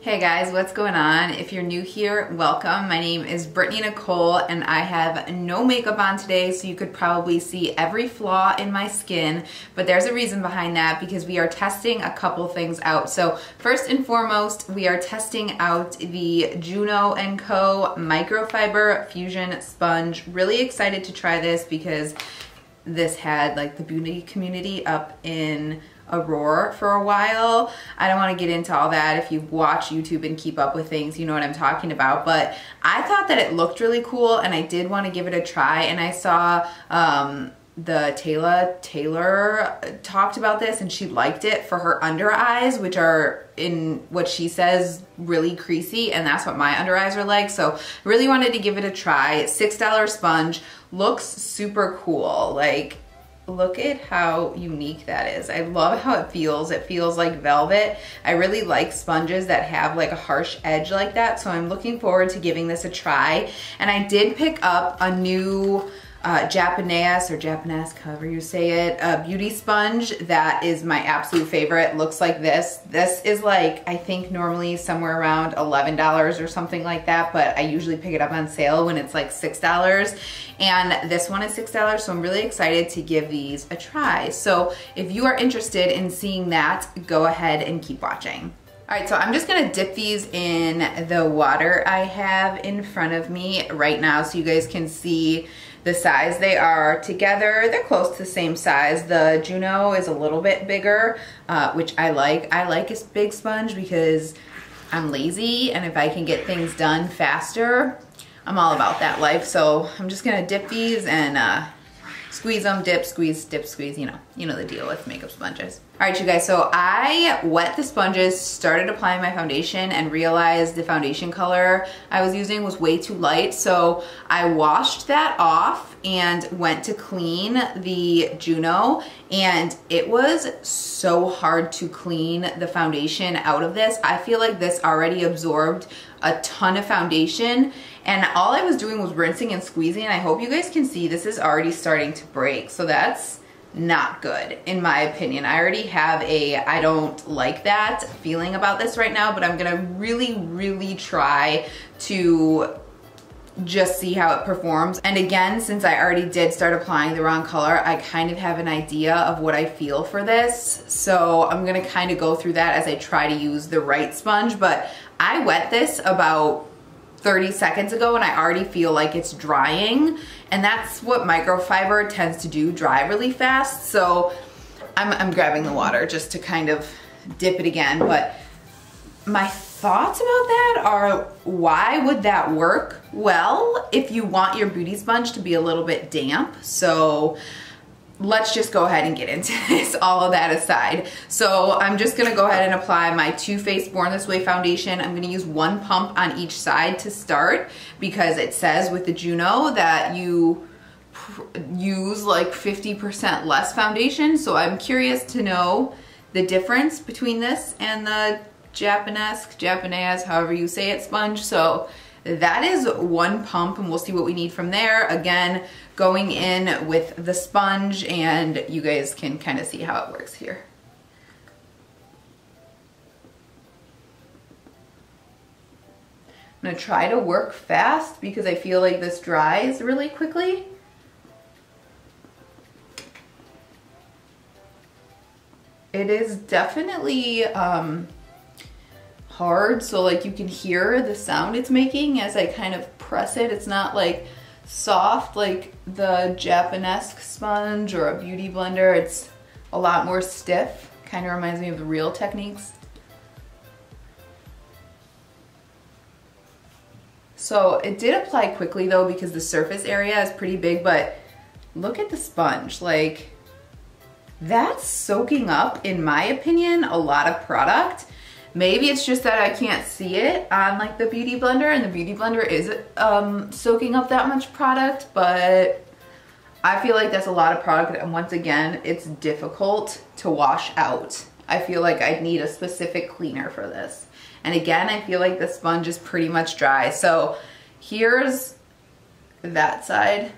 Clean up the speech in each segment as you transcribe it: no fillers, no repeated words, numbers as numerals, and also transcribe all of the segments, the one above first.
Hey guys, what's going on? If you're new here, welcome. My name is BrittanyNichole and I have no makeup on today, so you could probably see every flaw in my skin, but there's a reason behind that because we are testing a couple things out. So first and foremost, we are testing out the JUNO & Co. Microfiber Fusion Sponge. Really excited to try this because this had like the beauty community up in a roar for a while. I don't want to get into all that. If you watch YouTube and keep up with things, you know what I'm talking about. But I thought that it looked really cool and I did want to give it a try. And I saw the Taylor talked about this and she liked it for her under eyes, which are, in what she says, really creasy, and that's what my under eyes are like. So really wanted to give it a try. $6 sponge, looks super cool. Like, look at how unique that is. I love how it feels. It feels like velvet. I really like sponges that have like a harsh edge like that, so I'm looking forward to giving this a try. And I did pick up a new Japanese, however you say it, a beauty sponge that is my absolute favorite. Looks like this. This is like, I think normally somewhere around $11 or something like that, but I usually pick it up on sale when it's like $6. And this one is $6, so I'm really excited to give these a try. So if you are interested in seeing that, go ahead and keep watching. All right, so I'm just gonna dip these in the water I have in front of me right now so you guys can see the size they are together. They're close to the same size. The JUNO is a little bit bigger, which I like. I like a big sponge because I'm lazy, and if I can get things done faster, I'm all about that life. So I'm just gonna dip these and squeeze them, dip, squeeze, you know the deal with makeup sponges. All right, you guys, so I wet the sponges, started applying my foundation, and realized the foundation color I was using was way too light. So I washed that off and went to clean the JUNO, and it was so hard to clean the foundation out of this. I feel like this already absorbed a ton of foundation, and all I was doing was rinsing and squeezing. I hope you guys can see this is already starting to break, so that's not good in my opinion. I already have I don't like that feeling about this right now, but I'm gonna really try to just see how it performs. And again, since I already did start applying the wrong color, I kind of have an idea of what I feel for this. So I'm gonna kind of go through that as I try to use the right sponge. But I wet this about 30 seconds ago and I already feel like it's drying, and that's what microfiber tends to do, dry really fast. So I'm grabbing the water just to kind of dip it again. But my thoughts about that are, why would that work? Well, if you want your beauty sponge to be a little bit damp. So let's just go ahead and get into this, all of that aside. So I'm just gonna go ahead and apply my Too Faced Born This Way foundation. I'm gonna use one pump on each side to start because it says with the JUNO that you use like 50% less foundation. So I'm curious to know the difference between this and the Japanese, however you say it, sponge. So that is one pump, and we'll see what we need from there. Again, going in with the sponge, and you guys can kind of see how it works here. I'm gonna try to work fast because I feel like this dries really quickly. It is definitely hard, so like you can hear the sound it's making as I kind of press it. It's not like soft like the Japanese sponge or a beauty blender. It's a lot more stiff. Kind of reminds me of the Real Techniques. So it did apply quickly though because the surface area is pretty big, but look at the sponge. Like, that's soaking up, in my opinion, a lot of product. Maybe it's just that I can't see it on like the beauty blender, and the beauty blender is soaking up that much product, but I feel like that's a lot of product, and once again, it's difficult to wash out. I feel like I'd need a specific cleaner for this. And again, I feel like the sponge is pretty much dry. So here's that side.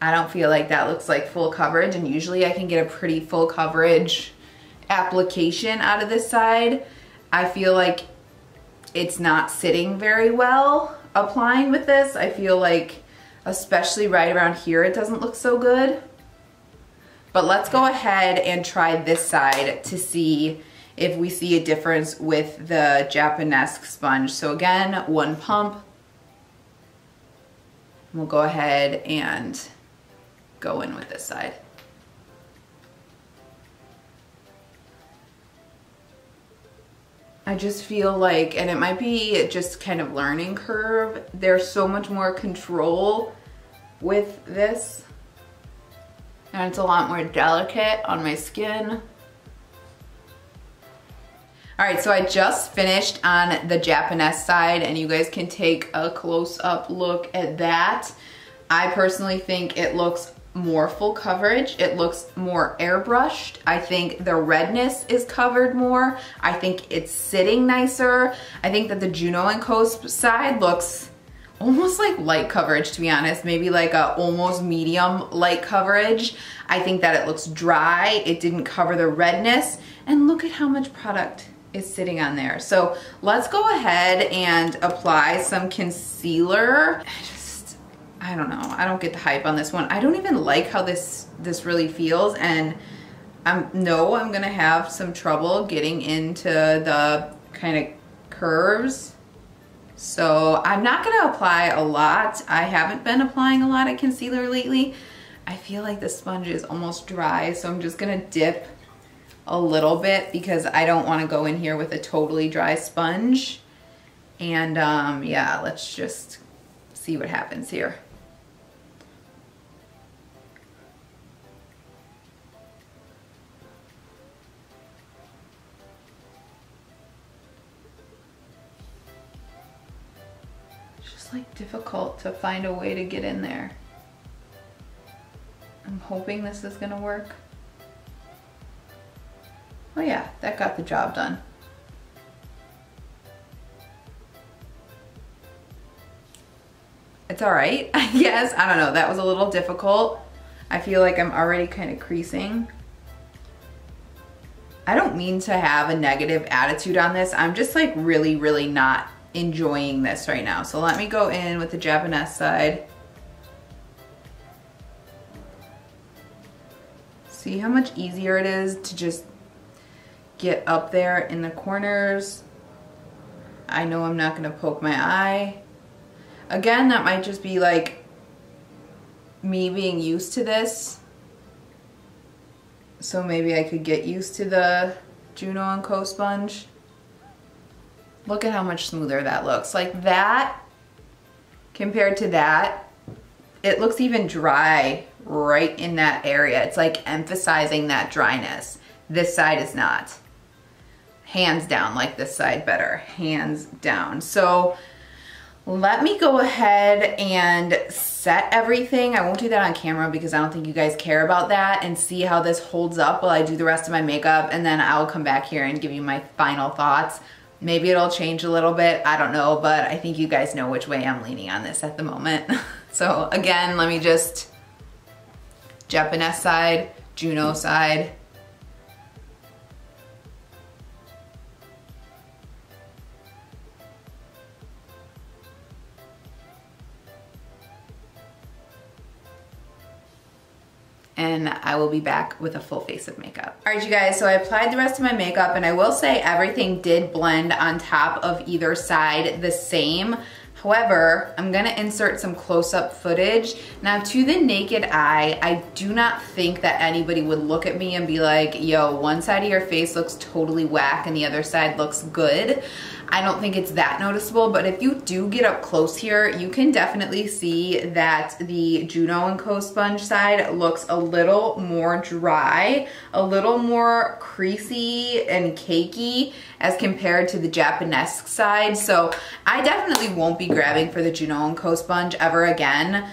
I don't feel like that looks like full coverage, and usually I can get a pretty full coverage application out of this side. I feel like it's not sitting very well applying with this. I feel like, especially right around here, it doesn't look so good. But let's go ahead and try this side to see if we see a difference with the Japanesque sponge. So again, one pump. We'll go ahead and go in with this side. I just feel like, and it might be just kind of learning curve, there's so much more control with this. And it's a lot more delicate on my skin. All right, so I just finished on the Japanesque side, and you guys can take a close-up look at that. I personally think it looks more full coverage. It looks more airbrushed. I think the redness is covered more. I think it's sitting nicer. I think that the JUNO & Co side looks almost like light coverage, to be honest. Maybe like a almost medium light coverage. I think that it looks dry. It didn't cover the redness. And look at how much product is sitting on there. So let's go ahead and apply some concealer. I don't know. I don't get the hype on this one. I don't even like how this really feels, and I know I'm gonna have some trouble getting into the kind of curves. So I'm not gonna apply a lot. I haven't been applying a lot of concealer lately. I feel like the sponge is almost dry, so I'm just gonna dip a little bit because I don't want to go in here with a totally dry sponge. And yeah, let's just see what happens here. It's just like difficult to find a way to get in there. I'm hoping this is gonna work. Oh yeah, that got the job done. It's all right, I guess. I don't know, that was a little difficult. I feel like I'm already kind of creasing. I don't mean to have a negative attitude on this. I'm just like really, really not enjoying this right now. So let me go in with the Japanesque side. See how much easier it is to just get up there in the corners. I know I'm not gonna poke my eye. Again, that might just be like me being used to this. So maybe I could get used to the JUNO & Co sponge. Look at how much smoother that looks. Like that, compared to that, it looks even dry right in that area. It's like emphasizing that dryness. This side is not. Hands down, like this side better, hands down. So let me go ahead and set everything. I won't do that on camera because I don't think you guys care about that, and see how this holds up while I do the rest of my makeup, and then I'll come back here and give you my final thoughts. Maybe it'll change a little bit, I don't know, but I think you guys know which way I'm leaning on this at the moment. So again, let me just Japanesque side, JUNO side. And I will be back with a full face of makeup. All right, you guys, so I applied the rest of my makeup, and I will say everything did blend on top of either side the same. However, I'm gonna insert some close-up footage. Now, to the naked eye, I do not think that anybody would look at me and be like, yo, one side of your face looks totally whack and the other side looks good. I don't think it's that noticeable, but if you do get up close here, you can definitely see that the JUNO & Co sponge side looks a little more dry, a little more creasy and cakey as compared to the Japanesque side. So I definitely won't be grabbing for the JUNO & Co sponge ever again.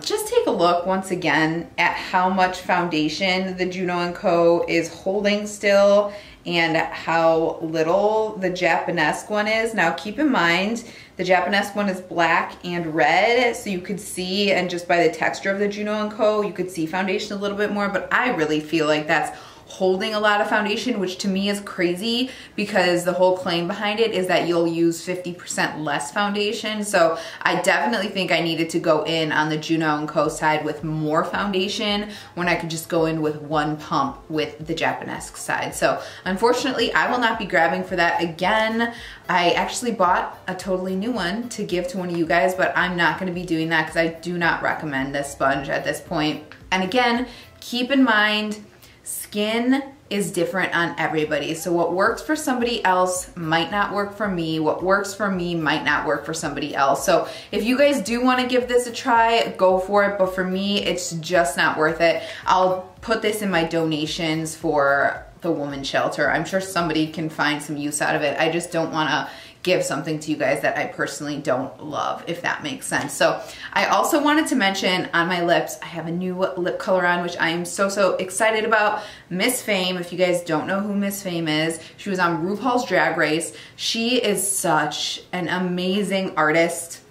Just take a look once again at how much foundation the JUNO & Co is holding still, and how little the Japanesque one is. Now keep in mind, the Japanesque one is black and red, so you could see, and just by the texture of the JUNO & Co, you could see foundation a little bit more, but I really feel like that's holding a lot of foundation, which to me is crazy because the whole claim behind it is that you'll use 50% less foundation. So I definitely think I needed to go in on the JUNO & Co side with more foundation when I could just go in with one pump with the Japanesque side. So unfortunately, I will not be grabbing for that again. I actually bought a totally new one to give to one of you guys, but I'm not gonna be doing that because I do not recommend this sponge at this point. And again, keep in mind, skin is different on everybody. So what works for somebody else might not work for me. What works for me might not work for somebody else. So if you guys do want to give this a try, go for it. But for me, it's just not worth it. I'll put this in my donations for the women's shelter. I'm sure somebody can find some use out of it. I just don't want to give something to you guys that I personally don't love, if that makes sense. So I also wanted to mention on my lips, I have a new lip color on, which I am so excited about. Miss Fame, if you guys don't know who Miss Fame is, she was on RuPaul's Drag Race. She is such an amazing artist.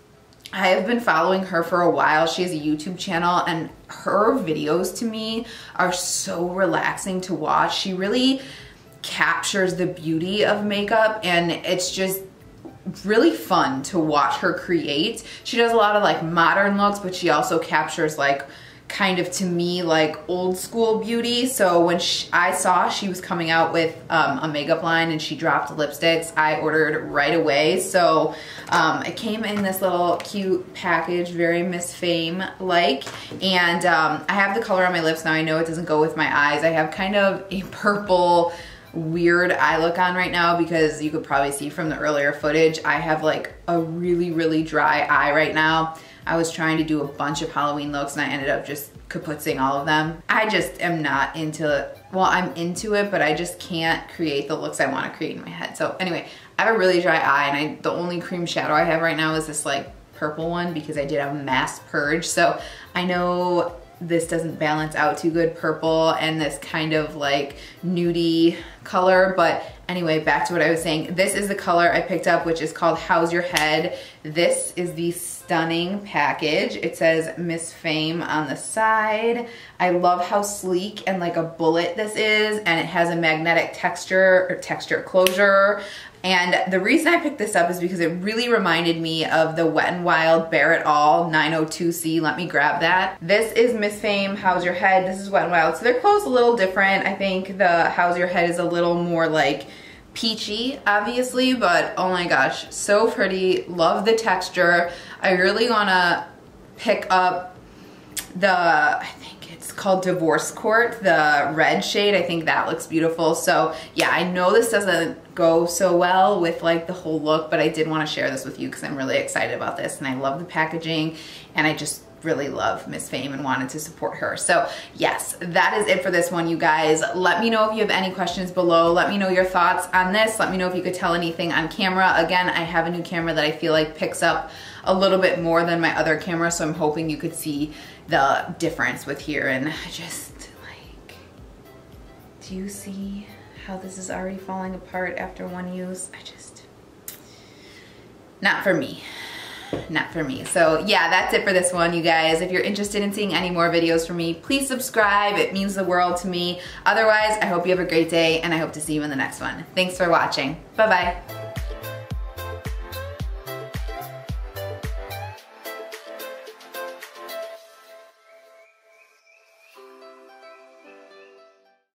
I have been following her for a while. She has a YouTube channel and her videos to me are so relaxing to watch. She really captures the beauty of makeup and it's just really fun to watch her create. She does a lot of like modern looks, but she also captures like kind of, to me, like old school beauty. So when I saw she was coming out with a makeup line and she dropped lipsticks, I ordered right away. So it came in this little cute package, very Miss Fame like, and I have the color on my lips now. I know it doesn't go with my eyes. I have kind of a purple weird eye look on right now because you could probably see from the earlier footage, I have like a really dry eye right now. I was trying to do a bunch of Halloween looks and I ended up just kaputzing all of them. I just am not into, well, I'm into it, but I just can't create the looks I want to create in my head. So anyway, I have a really dry eye and the only cream shadow I have right now is this like purple one because I did a mass purge. So I know this doesn't balance out too good, purple and this kind of like nudie color. But anyway, back to what I was saying. This is the color I picked up, which is called How's Your Head. This is the stunning package. It says Miss Fame on the side. I love how sleek and like a bullet this is, and it has a magnetic texture or texture closure. And the reason I picked this up is because it really reminded me of the Wet n Wild Bare It All 902C. Let me grab that. This is Miss Fame, How's Your Head. This is Wet n Wild. So their clothes a little different. I think the How's Your Head is a little more like peachy, obviously, but oh my gosh, so pretty. Love the texture. I really want to pick up the, I think it's called Divorce Court, the red shade. I think that looks beautiful. So yeah, I know this doesn't go so well with like the whole look, but I did want to share this with you because I'm really excited about this and I love the packaging and I just really love Miss Fame and wanted to support her. So yes, that is it for this one, you guys. Let me know if you have any questions below. Let me know your thoughts on this. Let me know if you could tell anything on camera. Again, I have a new camera that I feel like picks up a little bit more than my other camera, so I'm hoping you could see the difference with here. And I just like, do you see how this is already falling apart after one use? Not for me. Not for me. So yeah, that's it for this one, you guys. If you're interested in seeing any more videos from me, please subscribe. It means the world to me. Otherwise, I hope you have a great day and I hope to see you in the next one. Thanks for watching. Bye-bye.